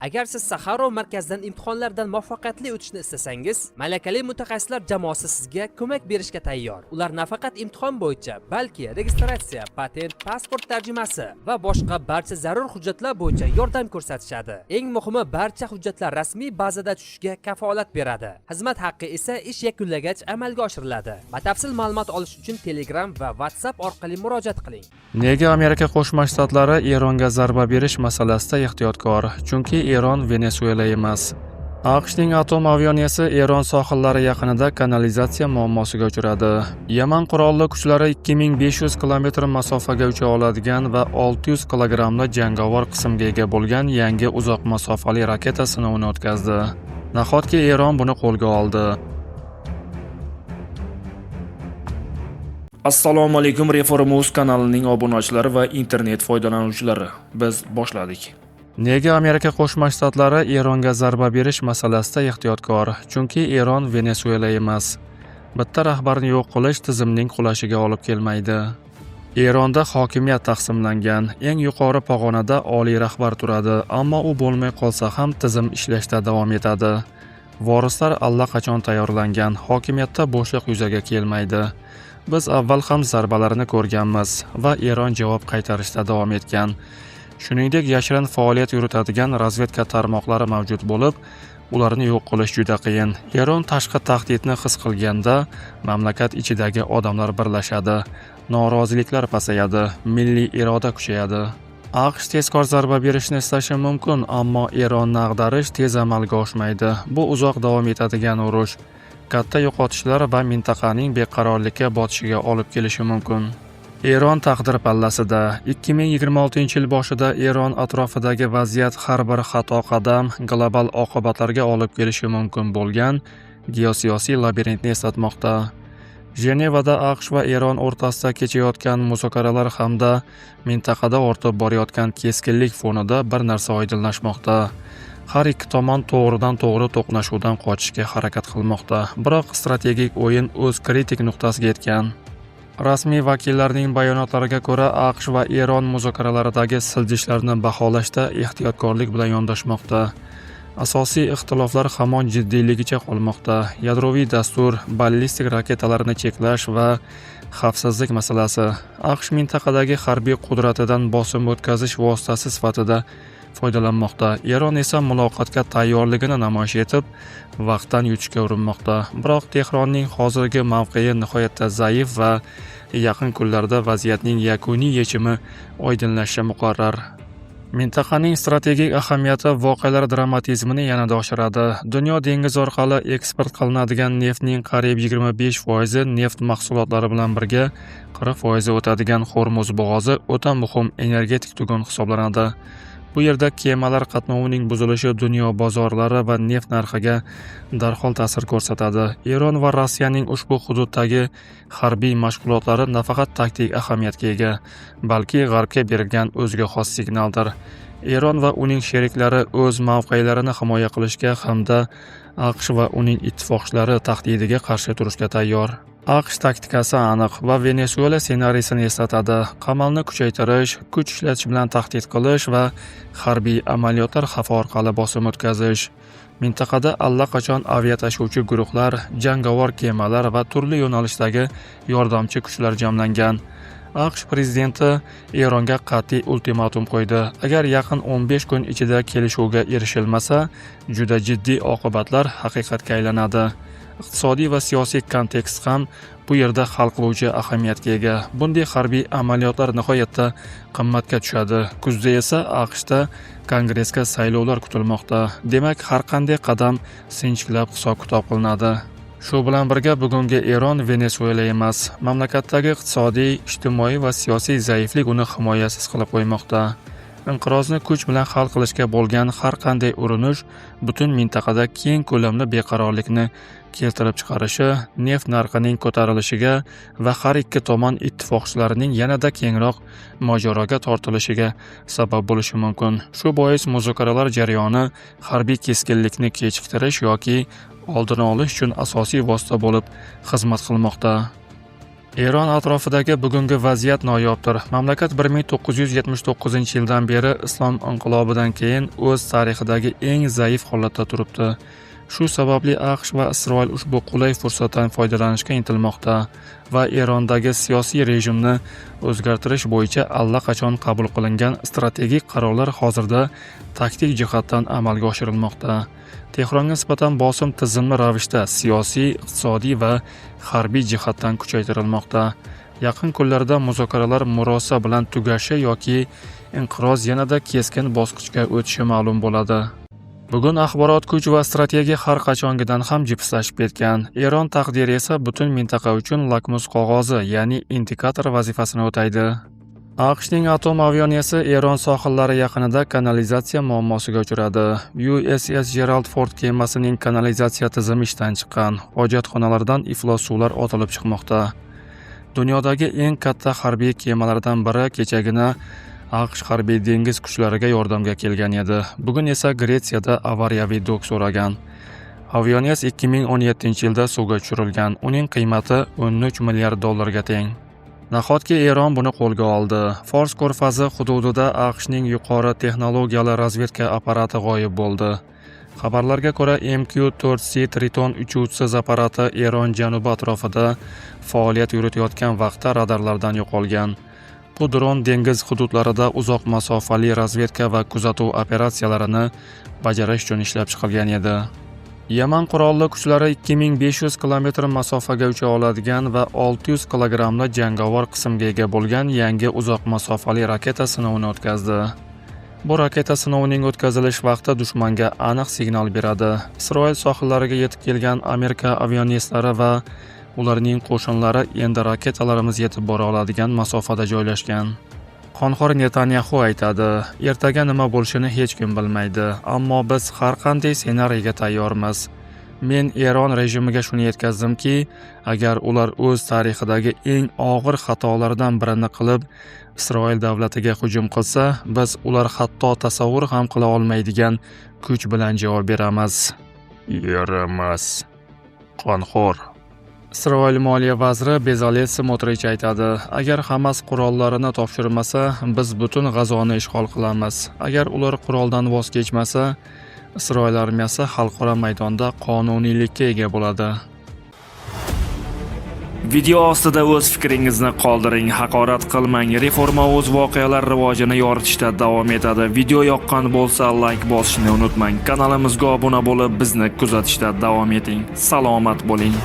Agar siz Saxarov markazidan imtihonlardan muvaffaqiyatli o'tishni istasangiz, malakali mutaxassislar jamoasi sizga ko'mak berishga tayyor. Ular nafaqat imtihon bo'yicha, balki registratsiya, patent, pasport tarjimasi va boshqa barcha zarur hujjatlar bo'yicha yordam ko'rsatishadi. Eng muhimi, barcha hujjatlar rasmiy bazada tushishiga kafolat beradi. Xizmat haqqi esa ish yakunlagach amalga oshiriladi. Batafsil ma'lumot olish uchun Telegram va WhatsApp orqali murojaat qiling. Nega Amerika Qo'shma Shtatlari Eronga zarba berish masalasida ehtiyotkor? Chunki Eron Venesuela emas. AQShning atom aviatsiyasi Eron sohillari yaqinida kanalizatsiya muammosiga uchradi. Yaman qurolli kuchlari 2500 km masofaga ucha oladigan va 600 kg jangovar qismga ega bo'lgan yangi uzoq masofali raketa sinovini o'tkazdi. Nahotki Eron buni qo'lga oldi? Assalomu alaykum, Reformuz kanalining obunachilari va internet foydalanuvchilari. Biz boshladik. Nega Amerika Qo'shma Shtatlari Eronga zarba berish masalasida ehtiyotkor? Chunki Eron Venesuela emas. Bitta rahbarni yo'q qilish tizimning qulashiga olib kelmaydi. Eronda hokimiyat taqsimlangan, eng yuqori pog'onada oliy rahbar turadi, ammo u bo'lmay qolsa ham tizim ishlashda davom etadi. Vorislar allaqachon tayyorlangan, hokimiyatda bo'shliq yuzaga kelmaydi. Biz avval ham zarbalarni ko'rganmiz va Eron javob qaytarishda davom etgan. Shuningdek, yashirin faoliyat yuritadigan razvedka tarmoqlari mavjud bo'lib, ularni yo'q qilish juda qiyin. Eron tashqi tahdidni his qilganda, mamlakat ichidagi odamlar birlashadi, noroziliklar pasayadi, milliy iroda kuchayadi. AQSh tezkor zarba berishni istashi mumkin, ammo Eronni ag'darish tez amalga oshmaydi. Bu uzoq davom etadigan urush, katta yo'qotishlar va mintaqaning beqarorlikka botishiga olib kelishi mumkin. Eron taqdir pallasida 2026-yil boshida Eron atrofidagi vaziyat har bir xato qadam global oqibatlarga olib kelishi mumkin bo'lgan geosiyosiy labirintni eslatmoqda. Jenevada AQSh va Eron o'rtasida kechayotgan muzokaralar hamda mintaqada ortib borayotgan keskinlik fonida bir narsa oydinlashmoqda. Har ikki tomon to'g'ridan to'g'ri to'qnashuvdan qochishga harakat qilmoqda, biroq strategik o'yin o'z kritik nuqtasiga yetgan. Rasmiy vakillarning bayonotlariga ko'ra, AQSh va Eron muzokaralaridagi siljishlarni baholashda ehtiyotkorlik bilan yondashmoqda. Asosiy ixtiloflar hamon jiddiyligicha qolmoqda. Yadroviy dastur, ballistik raketalarni cheklash va xavfsizlik masalasi. AQSh mintaqadagi harbiy qudratidan bosim o'tkazish vositasi sifatida foydalanmoqda. Eron esa muloqotga tayyorligini namoyish etib, vaqtdan yutishga urinmoqda. Biroq Tehronning hozirgi mavqei nihoyatda zaif va yaqin kunlarda vaziyatning yakuniy yechimi oydinlashishi muqarrar. Mintaqaning strategik ahamiyati voqealar dramatizmini yanada oshiradi. Dunyo dengiz orqali eksport qilinadigan neftning qariyb 25% neft mahsulotlari bilan birga 40% o'tadigan Hormuz bo'g'ozi o'ta muhim energetik tugun hisoblanadi. Bu yerda kemalar qatnovining buzilishi dunyo bozorlari va neft narxiga darhol ta'sir ko'rsatadi. Eron va Rossiyaning ushbu hududdagi harbiy mashg'ulotlari nafaqat taktik ahamiyatga ega, balki G'arbga berilgan o'ziga xos signaldir. Eron va uning sheriklari o'z mavqelarini himoya qilishga hamda AQSh va uning ittifoqchilari tahdidiga qarshi turishga tayyor. AQSh taktikasi aniq va Venesuela ssenariysini eslatadi. Qamalni kuchaytirish, kuch ishlatish bilan tahdid qilish va harbiy amaliyotlar xavfi orqali bosim o'tkazish. Mintaqada allaqachon aviatashuvchi guruhlar, jangovar kemalar va turli yo'nalishdagi yordamchi kuchlar jamlangan. AQSh prezidenti Eronga qat'iy ultimatum qo'ydi. Agar yaqin 15 kun ichida kelishuvga erishilmasa, juda jiddiy oqibatlar haqiqatga aylanadi. Iqtisodiy va siyosiy kontekst ham bu yerda hal qiluvchi ahamiyatga ega. Bunday harbiy amaliyotlar nihoyatda qimmatga tushadi. Kuzda esa AQShda kongressga saylovlar kutilmoqda. Demak, har qanday qadam sinchiklab hisob-kitob qilinadi. Shu bilan birga bugungi Eron Venesuela emas. Mamlakatdagi iqtisodiy, ijtimoiy va siyosiy zaiflik uni himoyasiz qilib qo'ymoqda. Inqirozni kuch bilan hal qilishga bo'lgan har qanday urinish butun mintaqada keng ko'lamli beqarorlikni keltirib chiqarishi, neft narxining ko'tarilishiga va har ikki tomon ittifoqchilarining yanada kengroq mojaroga tortilishiga sabab bo'lishi mumkin. Shu bois muzokaralar jarayoni harbiy keskinlikni kechiktirish yoki oldini olish uchun asosiy vosita bo'lib xizmat qilmoqda. Eron atrofidagi bugungi vaziyat noyobdir. Mamlakat 1979-yildan beri islom inqilobidan keyin o'z tarixidagi eng zaif holatda turibdi. Shu sababli AQSh va Isroil ushbu qulay fursatdan foydalanishga intilmoqda va Erondagi siyosiy rejimni o'zgartirish bo'yicha allaqachon qabul qilingan strategik qarorlar hozirda taktik jihatdan amalga oshirilmoqda. Tehronga nisbatan bosim tizimli ravishda siyosiy, iqtisodiy va harbiy jihatdan kuchaytirilmoqda. Yaqin kunlarda muzokaralar murosa bilan tugashi yoki inqiroz yanada keskin bosqichga o'tishi ma'lum bo'ladi. Bugun axborot kuch va strategiya har qachongidan ham jipslashib ketgan. Eron taqdiri esa butun mintaqa uchun lakmus qog'ozi, ya'ni indikator vazifasini o'taydi. AQShning atom aviatsiyasi Eron sohillari yaqinida kanalizatsiya muammosiga uchradi. USS Gerald Ford kemasining kanalizatsiya tizimi ishdan chiqqan. Hojatxonalardan iflos suvlar otilib chiqmoqda. Dunyodagi eng katta harbiy kemalardan biri kechagina AQSh harbiy dengiz kuchlariga yordamga kelgan edi. Bugun esa Gretsiyada avariyaviy dok so'ragan. Aviatsiya 2017-yilda suvga tushirilgan. Uning qiymati 13 milliard dollarga teng. Nahotki Eron buni qo'lga oldi. Fors ko'rfazi hududida AQShning yuqori texnologiyali razvedka apparati g'oyib bo'ldi. Xabarlarga ko'ra, MQ-4C Triton uchuvchisiz apparati Eron janubi atrofida faoliyat yuritayotgan vaqtda radarlardan yo'qolgan. Bu dron dengiz hududlarida uzoq masofali razvedka va kuzatuv operatsiyalarini bajarish uchun ishlab chiqilgan edi. Yaman qurolli kuchlari 2500 km masofaga ucha oladigan va 600 kg jangovar qismga ega bo'lgan yangi uzoq masofali raketa sinovini o'tkazdi. Bu raketa sinovining o'tkazilish vaqti dushmanga aniq signal beradi. Isroil sohillariga yetib kelgan Amerika aviatsiyalari va ularning qo'shinlari endi raketalarimiz yetib bora oladigan masofada joylashgan. Qonxo'r Netanyahu aytadi, ertaga nima bo'lishini hech kim bilmaydi, ammo biz har qanday ssenariyga tayyormiz. Men Eron rejimiga shuni yetkazdimki, agar ular o'z tarixidagi eng og'ir xatolardan birini qilib, Isroil davlatiga hujum qilsa, biz ular hatto tasavvur ham qila olmaydigan kuch bilan javob beramiz. Yaramas. Qonxo'r. Isroil moliya vaziri Bezalel Smotrich aytadi, agar Hamas qurollarini topshirmasa, biz butun G'azoni ishg'ol qilamiz. Agar ular quroldan voz kechmasa, Isroil armiyasi xalqaro maydonda qonuniylikka ega bo'ladi. Video ostida o'z fikringizni qoldiring, haqorat qilmang. Reforma o'z voqealar rivojini yoritishda davom etadi. Video yoqqan bo'lsa, like bosishni unutmang. Kanalimizga obuna bo'lib, bizni kuzatishda davom eting. Salomat bo'ling.